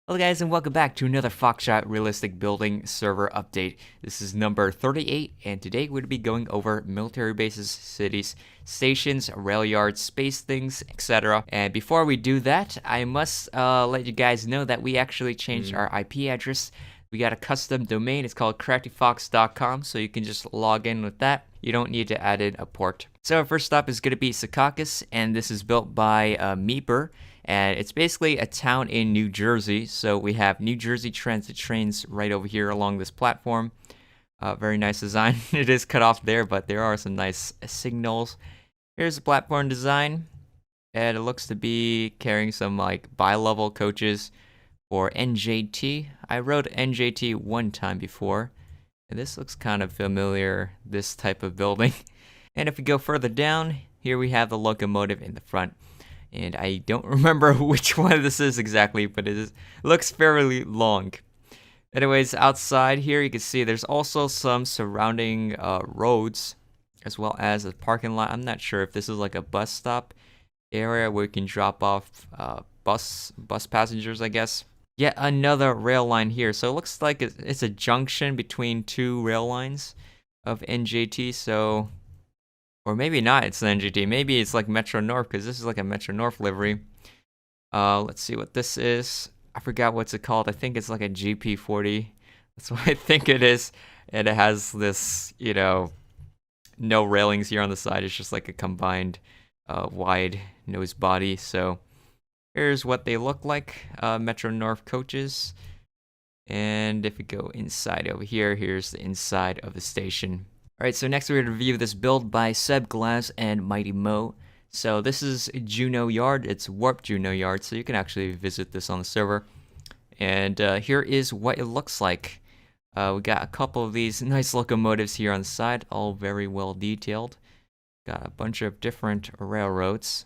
Hello guys and welcome back to another Foxshot realistic building server update. This is number 38 and today we're going to be going over military bases, cities, stations, rail yards, space things, etc. And before we do that, I must let you guys know that we actually changed our IP address. We got a custom domain. It's called craftyfox.com, so you can just log in with that. You don't need to add in a port. So our first stop is going to be Secaucus, and this is built by Meeper. And it's basically a town in New Jersey. So we have New Jersey transit trains right over here along this platform. Very nice design. It is cut off there, but there are some nice signals. Here's the platform design. And it looks to be carrying some like bi-level coaches for NJT. I rode NJT one time before. And this looks kind of familiar, this type of building. And if we go further down, here we have the locomotive in the front. And I don't remember which one this is exactly, but it looks fairly long. Anyways, outside here you can see there's also some surrounding roads, as well as a parking lot. I'm not sure if this is like a bus stop area where you can drop off bus passengers, I guess. Yet another rail line here. So it looks like it's a junction between two rail lines of NJT. So... or maybe not, it's the NGT. Maybe it's like Metro North, because this is like a Metro North livery. Let's see what this is. I forgot what's it called. I think it's like a GP40. That's what I think it is. And it has this, no railings here on the side. It's just like a combined wide nose body. So here's what they look like. Metro North coaches. And if we go inside over here, here's the inside of the station. Alright, so next we're going to review this build by Seb Glass and Mighty Mo. So this is Juno Yard. It's Warp Juno Yard, so you can actually visit this on the server. And here is what it looks like. We got a couple of these nice locomotives here on the side, all very well detailed. Got a bunch of different railroads.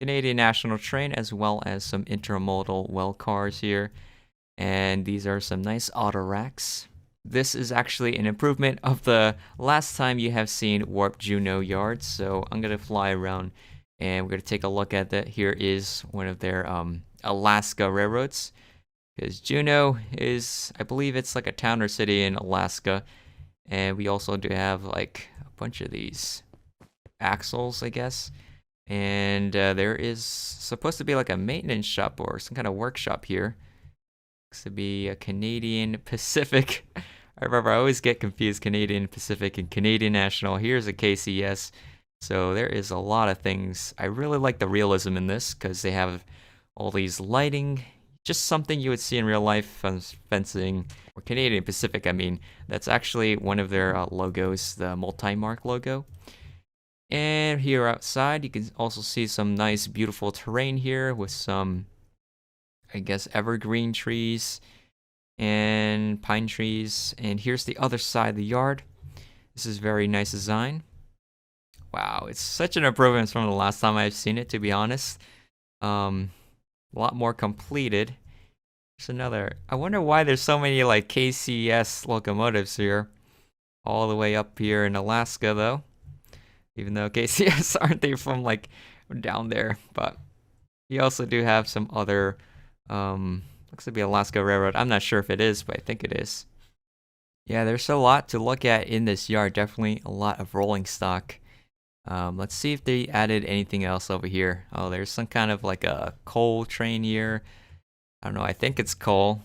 Canadian National Train, as well as some intermodal well cars here. And these are some nice auto racks. This is actually an improvement of the last time you have seen Warp Juno Yards. So I'm going to fly around and we're going to take a look at that. Here is one of their Alaska railroads. Because Juno is, I believe it's like a town or city in Alaska. And we also do have like a bunch of these axles, I guess. And there is supposed to be like a maintenance shop or some kind of workshop here. Looks to be a Canadian Pacific. I remember I always get confused Canadian Pacific and Canadian National. Here's a KCS. So there is a lot of things. I really like the realism in this because they have all these lighting. Just something you would see in real life, fencing. Or Canadian Pacific, I mean. That's actually one of their logos, the multi-mark logo. And here outside, you can also see some nice, beautiful terrain here with some, I guess, evergreen trees and pine trees. And here's the other side of the yard. This is very nice design. Wow, it's such an improvement from the last time I've seen it, to be honest. A lot more completed. There's another. I wonder why there's so many like KCS locomotives here. All the way up here in Alaska, though. Even though KCS aren't they from like down there. But you also do have some other looks to be Alaska Railroad. I'm not sure if it is, but I think it is. Yeah, there's a lot to look at in this yard. Definitely a lot of rolling stock. Let's see if they added anything else over here. Oh, there's some kind of like a coal train here. I don't know, I think it's coal.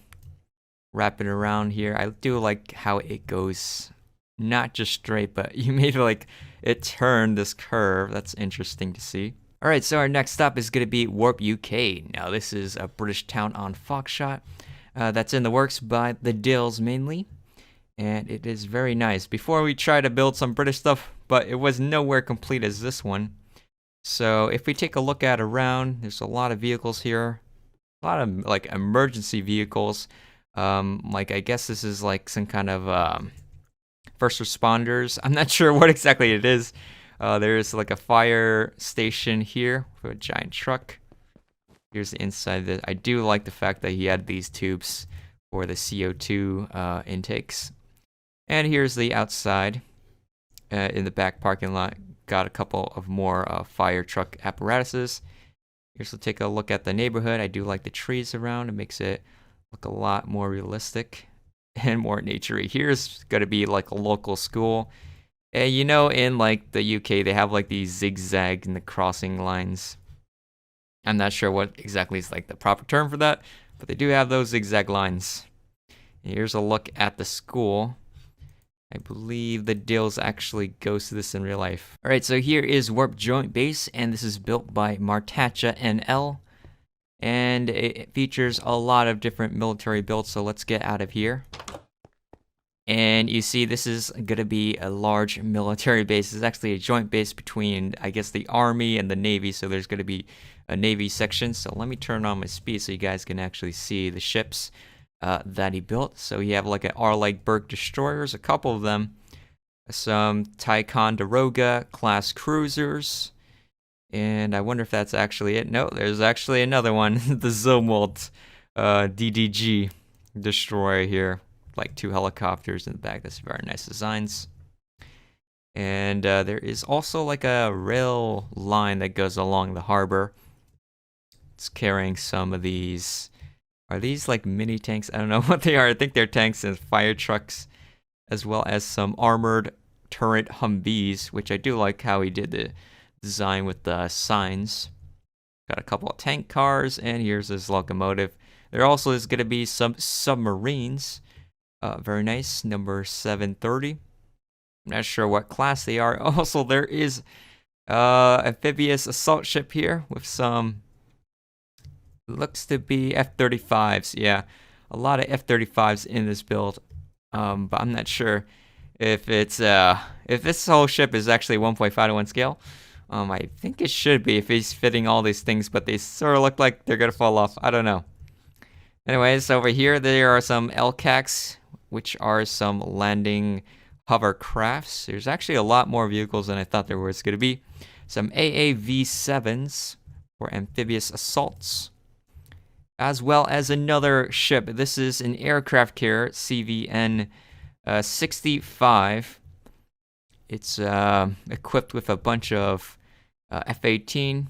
Wrapping around here. I do like how it goes not just straight, but you made like it turn this curve. That's interesting to see. Alright, so our next stop is going to be Warp UK. Now this is a British town on Foxshot. That's in the works by the Dills mainly. And it is very nice. Before we tried to build some British stuff, but it was nowhere complete as this one. So if we take a look at around, there's a lot of vehicles here. A lot of like emergency vehicles. Like I guess this is like some kind of first responders. I'm not sure what exactly it is. There's like a fire station here with a giant truck. Here's the inside. I do like the fact that he had these tubes for the CO2 intakes. And here's the outside in the back parking lot. Got a couple of more fire truck apparatuses. Here's to take a look at the neighborhood. I do like the trees around. It makes it look a lot more realistic and more naturey. Here's gonna be like a local school. And you know, in like the UK, they have like these zigzag and the crossing lines. I'm not sure what exactly is like the proper term for that, but they do have those zigzag lines. Here's a look at the school. I believe the Dills actually goes to this in real life. All right, so here is Warp Joint Base, and this is built by Martacha NL. And it features a lot of different military builds, so let's get out of here. And you see this is going to be a large military base. It's actually a joint base between, I guess, the Army and the Navy, so there's going to be a Navy section. So let me turn on my speed so you guys can actually see the ships that he built. So you have like an Arleigh-Burke destroyers, a couple of them, some Ticonderoga class cruisers, and I wonder if that's actually it. No, there's actually another one, the Zumwalt DDG destroyer here, like 2 helicopters in the back. That's very nice designs. And there is also like a rail line that goes along the harbor. It's carrying some of these. Are these like mini tanks? I don't know what they are. I think they're tanks and fire trucks, as well as some armored turret Humvees, which I do like how he did the design with the signs. Got a couple of tank cars, and here's his locomotive. There also is going to be some submarines. Very nice, number 730. I'm not sure what class they are. Also, there is amphibious assault ship here with some, looks to be F-35s. Yeah, a lot of F-35s in this build. But I'm not sure if it's if this whole ship is actually 1.5 to 1 scale. I think it should be if he's fitting all these things, but they sort of look like they're gonna fall off. I don't know. Anyways, over here there are some LCACs, which are some landing hovercrafts. There's actually a lot more vehicles than I thought there was going to be. Some AAV-7s for amphibious assaults, as well as another ship. This is an aircraft carrier, CVN 65. It's equipped with a bunch of F-18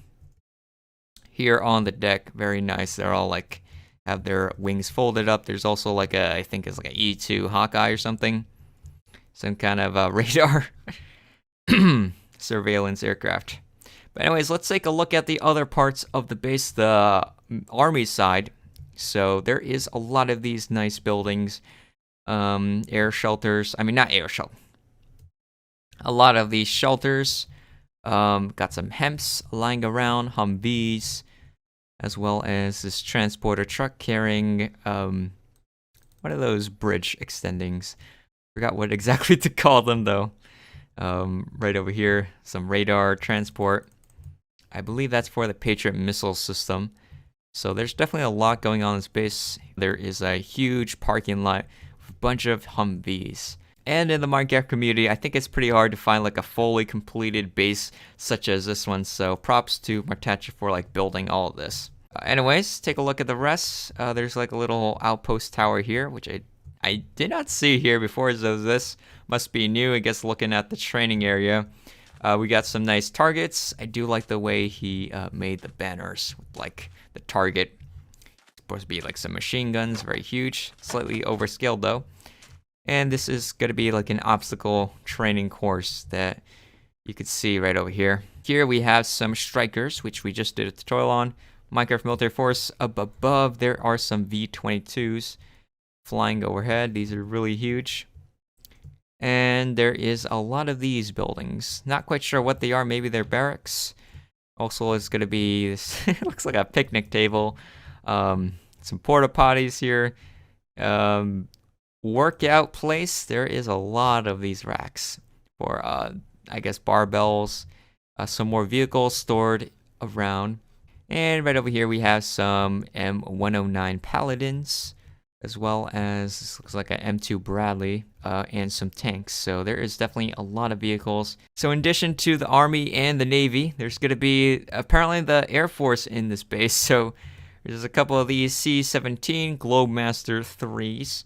here on the deck. Very nice. They're all like have their wings folded up. There's also like I think it's like an E-2 Hawkeye or something. Some kind of radar surveillance aircraft. But anyways, let's take a look at the other parts of the base, the Army side. So there is a lot of these nice buildings, air shelters. I mean, not air shelter. A lot of these shelters. Got some hemps lying around, Humvees, as well as this transporter truck carrying, what are those bridge extendings? Forgot what exactly to call them though. Right over here, some radar transport. I believe that's for the Patriot missile system. So there's definitely a lot going on in this base. There is a huge parking lot with a bunch of Humvees. And in the Minecraft community, I think it's pretty hard to find like a fully completed base such as this one. So props to Martacha for like building all of this. Anyways, take a look at the rest. There's like a little outpost tower here, which I did not see here before. So this must be new, I guess, looking at the training area. We got some nice targets. I do like the way he made the banners with like the target. It's supposed to be like some machine guns, very huge, slightly overscaled though. And this is going to be like an obstacle training course that you could see right over here. Here we have some strikers, which we just did a tutorial on. Minecraft Military Force. Up above, there are some V-22s flying overhead. These are really huge. And there is a lot of these buildings. Not quite sure what they are. Maybe they're barracks. Also, it's going to be this. It looks like a picnic table. Some porta potties here. Workout place. There is a lot of these racks for, I guess, barbells. Some more vehicles stored around. And right over here we have some M109 Paladins, as well as this looks like an M2 Bradley, and some tanks. So there is definitely a lot of vehicles. So in addition to the Army and the Navy, there's going to be apparently the Air Force in this base. So there's a couple of these C-17 Globemaster 3s.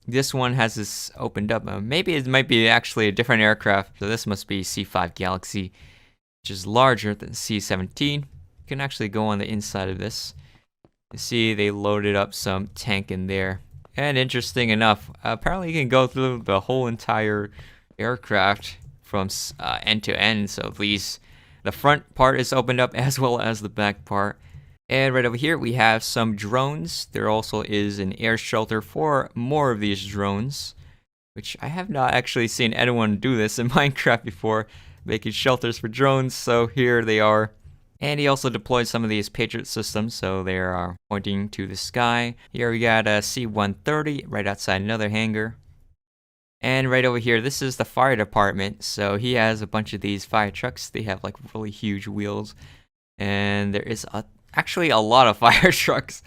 This one has this opened up. Maybe it might be actually a different aircraft. So this must be C5 Galaxy, which is larger than C-17. You can actually go on the inside of this. You see they loaded up some tank in there. And interesting enough, apparently you can go through the whole entire aircraft from end to end. So at least the front part is opened up as well as the back part. And right over here we have some drones. There also is an air shelter for more of these drones, which I have not actually seen anyone do this in Minecraft before, making shelters for drones. So here they are. And he also deployed some of these Patriot systems, so they are pointing to the sky. Here we got a C-130 right outside another hangar. And right over here, this is the fire department. So he has a bunch of these fire trucks. They have like really huge wheels. And there is actually a lot of fire trucks.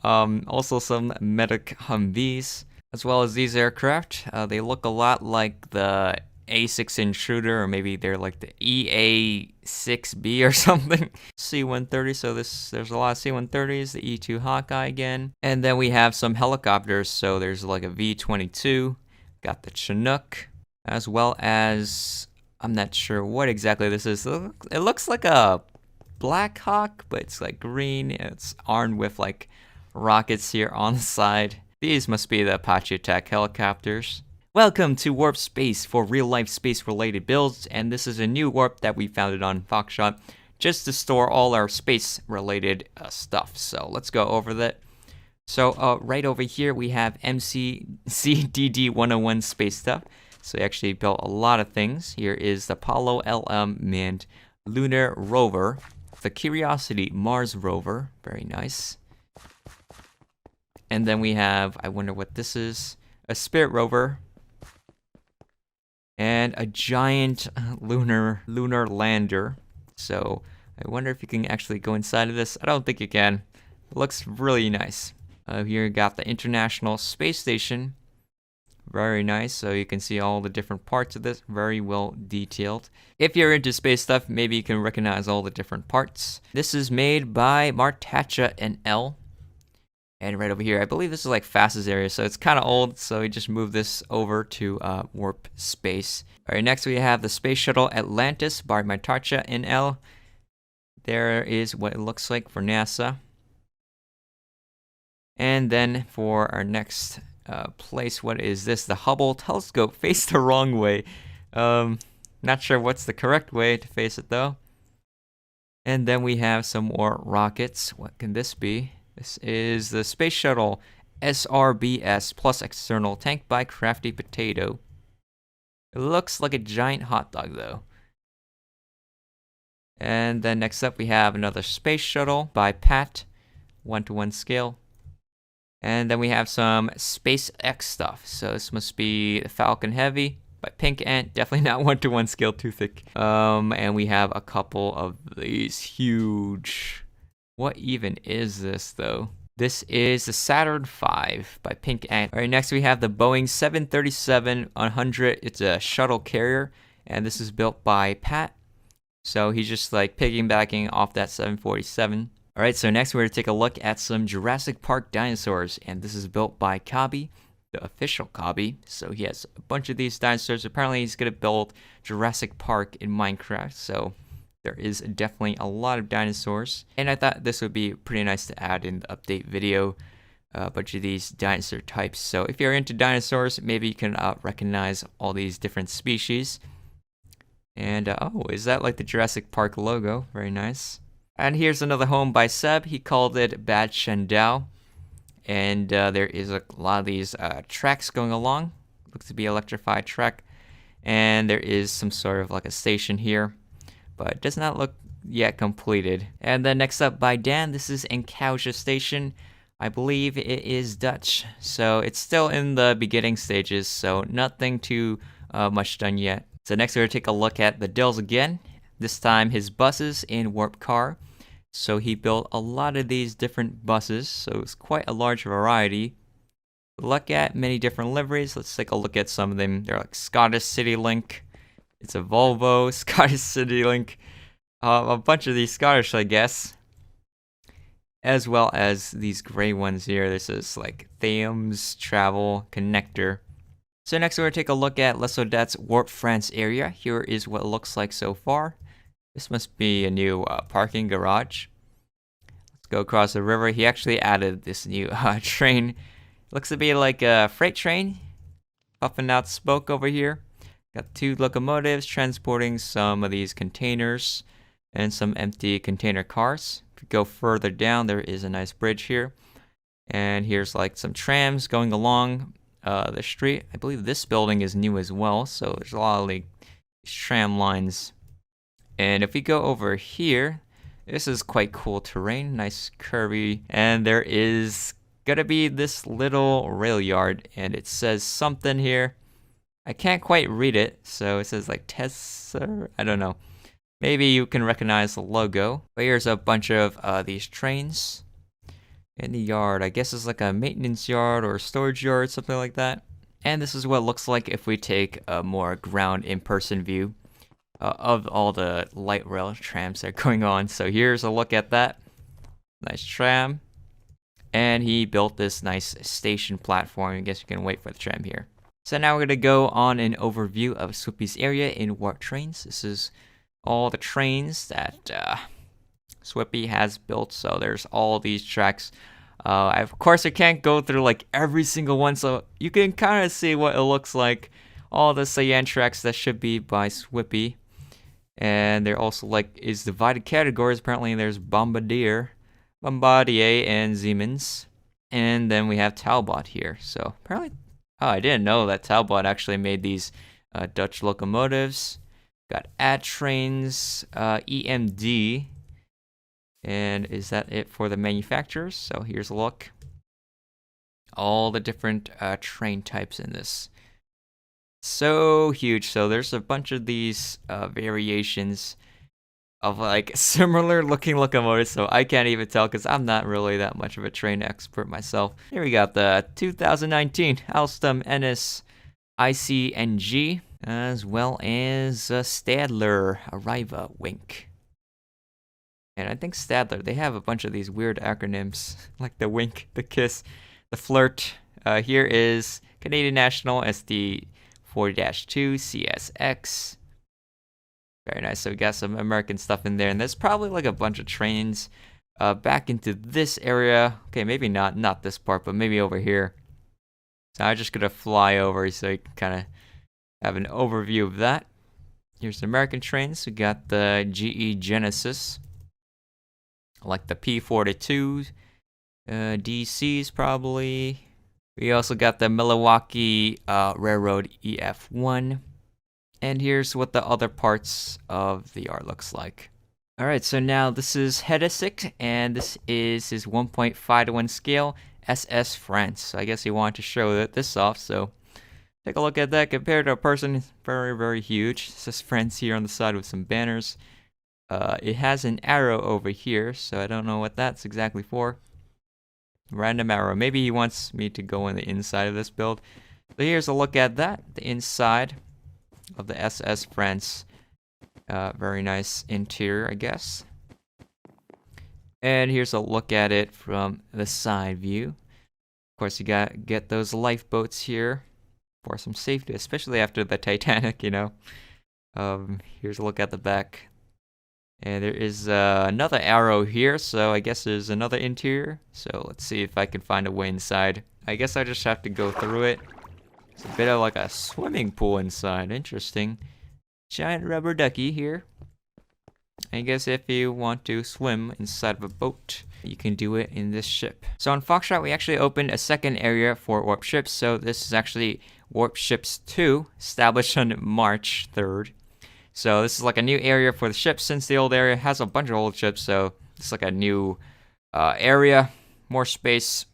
Also some medic Humvees, as well as these aircraft. They look a lot like the A6 intruder, or maybe they're like the EA6B or something. C-130, so there's a lot of C-130s, the E2 Hawkeye again. And then we have some helicopters, so there's like a V-22, got the Chinook, as well as, I'm not sure what exactly this is. It looks like a Black Hawk, but it's like green. It's armed with like rockets here on the side. These must be the Apache attack helicopters. Welcome to Warp Space for real-life space-related builds, and this is a new warp that we founded on Foxshot just to store all our space-related stuff. So let's go over that. So right over here we have MCCDD101 space stuff. So we actually built a lot of things. Here is the Apollo LM manned lunar rover, the Curiosity Mars rover, very nice. And then we have, I wonder what this is, a Spirit rover. And a giant lunar lander. So I wonder if you can actually go inside of this. I don't think you can. It looks really nice. Here you got the International Space Station. Very nice. So you can see all the different parts of this. Very well detailed. If you're into space stuff, maybe you can recognize all the different parts. This is made by Martacha and L. And right over here, I believe this is like fastest area, so it's kind of old, so we just moved this over to warp space. All right, next we have the Space Shuttle Atlantis by Martacha and L. There is what it looks like for NASA. And then for our next place, what is this? The Hubble telescope faced the wrong way. Not sure what's the correct way to face it though. And then we have some more rockets. What can this be? This is the Space Shuttle SRBS plus external tank by Crafty Potato. It looks like a giant hot dog though. And then next up we have another Space Shuttle by Pat, 1-to-1 scale. And then we have some SpaceX stuff. So this must be the Falcon Heavy by Pink Ant, definitely not 1-to-1 scale, too thick. And we have a couple of these huge. What even is this though? This is the Saturn V by Pink Ant. All right, next we have the Boeing 737-100. It's a shuttle carrier, and this is built by Pat. So he's just like piggybacking off that 747. All right, so next we're going to take a look at some Jurassic Park dinosaurs, and this is built by Cobby, the official Cobby. So he has a bunch of these dinosaurs. Apparently he's going to build Jurassic Park in Minecraft, so there is definitely a lot of dinosaurs. And I thought this would be pretty nice to add in the update video, a bunch of these dinosaur types. So if you're into dinosaurs, maybe you can recognize all these different species. And oh, is that like the Jurassic Park logo? Very nice. And here's another home by Seb. He called it Bad Shandao. And there is a lot of these tracks going along. Looks to be electrified track. And there is some sort of like a station here, but it does not look yet completed. And then next up by Dan, this is Encausia Station. I believe it is Dutch. So it's still in the beginning stages, so nothing too much done yet. So next we're going to take a look at the Dills again. This time his buses in Warp Car. So he built a lot of these different buses, so it's quite a large variety. Look at many different liveries. Let's take a look at some of them. They're like Scottish City Link. It's a Volvo, Scottish City Link. A bunch of these Scottish, I guess. As well as these gray ones here. This is like Thames Travel Connector. So next we're going to take a look at Les Odette's Warp France area. Here is what it looks like so far. This must be a new parking garage. Let's go across the river. He actually added this new train. Looks to be like a freight train, puffing out smoke over here. Got 2 locomotives transporting some of these containers and some empty container cars. If you go further down, there is a nice bridge here. And here's like some trams going along the street. I believe this building is new as well, so there's a lot of like tram lines. And if we go over here, this is quite cool terrain, nice curvy. And there is gonna be this little rail yard, and it says something here. I can't quite read it, so it says like Tesser, I don't know. Maybe you can recognize the logo. But here's a bunch of these trains in the yard. I guess it's like a maintenance yard or a storage yard, something like that. And this is what it looks like if we take a more ground in-person view of all the light rail trams that are going on. So here's a look at that. Nice tram. And he built this nice station platform. I guess you can wait for the tram here. So now we're going to go on an overview of Swippy's area in Warp Trains. This is all the trains that Swippy has built. So there's all these tracks. Of course, I can't go through like every single one, so you can kind of see what it looks like. All the cyan tracks that should be by Swippy. And they're also like is divided categories. Apparently there's Bombardier, and Siemens. And then we have Talbot here. So apparently, oh, I didn't know that Talbot actually made these Dutch locomotives. Got Ad Trains, EMD. And is that it for the manufacturers? So here's a look. All the different train types in this. So huge. So there's a bunch of these variations of like similar looking locomotives. So I can't even tell because I'm not really that much of a train expert myself. Here we got the 2019 Alstom NS ICNG, as well as Stadler Arriva Wink. And I think Stadler, they have a bunch of these weird acronyms, like the Wink, the Kiss, the Flirt. Here is Canadian National SD 40-2 CSX. Very nice. So we got some American stuff in there. And there's probably like a bunch of trains back into this area. Okay, maybe not this part, but maybe over here. So I'm just going to fly over so you can kind of have an overview of that. Here's the American trains. We got the GE Genesis. Like the P42, DCs probably. We also got the Milwaukee Railroad EF1. And here's what the other parts of the yard looks like. Alright, so now this is Hedesick, and this is his 1.5:1 scale SS France. So I guess he wanted to show this off, so take a look at that. Compared to a person, very, very huge. It says France here on the side with some banners. It has an arrow over here, so I don't know what that's exactly for. Random arrow. Maybe he wants me to go on the inside of this build. So here's a look at that. The inside of the SS France. Very nice interior, I guess. And here's a look at it from the side view. Of course, you gotta get those lifeboats here for some safety, especially after the Titanic, you know. Here's a look at the back. And there is another arrow here, so I guess there's another interior. So let's see if I can find a way inside. I guess I just have to go through it. It's a bit of like a swimming pool inside. Interesting. Giant rubber ducky here. I guess if you want to swim inside of a boat, you can do it in this ship. So on Foxshot, we actually opened a second area for Warp Ships. So this is actually Warp Ships 2, established on March 3rd. So this is like a new area for the ships, since the old area has a bunch of old ships. So it's like a new area, more space.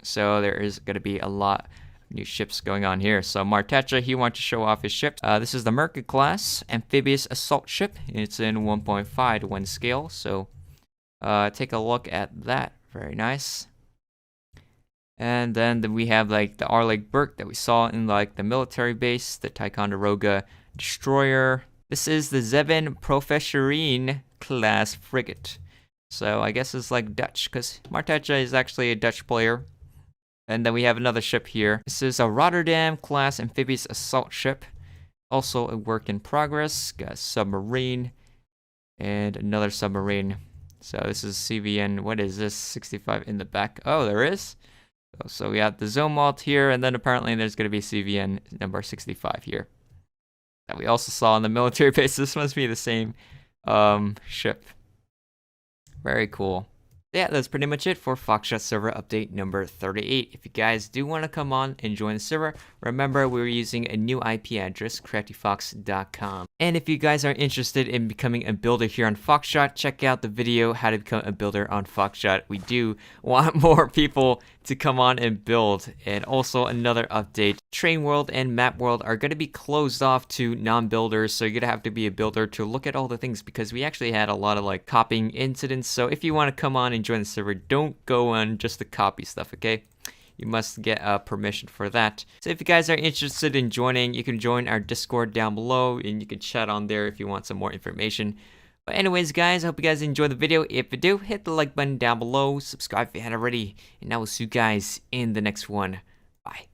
So there is going to be a lot of new ships going on here. So Martecha, he wanted to show off his ship. This is the Mercury class amphibious assault ship. It's in 1.5:1 scale. So take a look at that. Very nice. And then we have like the Arleigh Burke that we saw in like the military base, the Ticonderoga destroyer. This is the Zeven Professorine class frigate. So I guess it's like Dutch, because Martecha is actually a Dutch player. And then we have another ship here. This is a Rotterdam class amphibious assault ship. Also a work in progress. Got a submarine. And another submarine. So this is CVN. What is this? 65 in the back. Oh, there is. So we have the zone malt here, and then apparently there's going to be CVN number 65 here. That we also saw on the military base. This must be the same ship. Very cool. Yeah, that's pretty much it for Foxshot server update number 38. If you guys do want to come on and join the server, remember we're using a new IP address, craftyfox.com. And if you guys are interested in becoming a builder here on Foxshot, check out the video how to become a builder on Foxshot. We do want more people to come on and build. And also another update, Train World and Map World are going to be closed off to non-builders, so you're going to have to be a builder to look at all the things, because we actually had a lot of like copying incidents. So if you want to come on and join the server, don't go on just to copy stuff, okay? You must get permission for that. So if you guys are interested in joining, you can join our Discord down below, and you can chat on there if you want some more information. But anyways, guys, I hope you guys enjoyed the video. If you do, hit the like button down below, subscribe if you haven't already, and I will see you guys in the next one. Bye.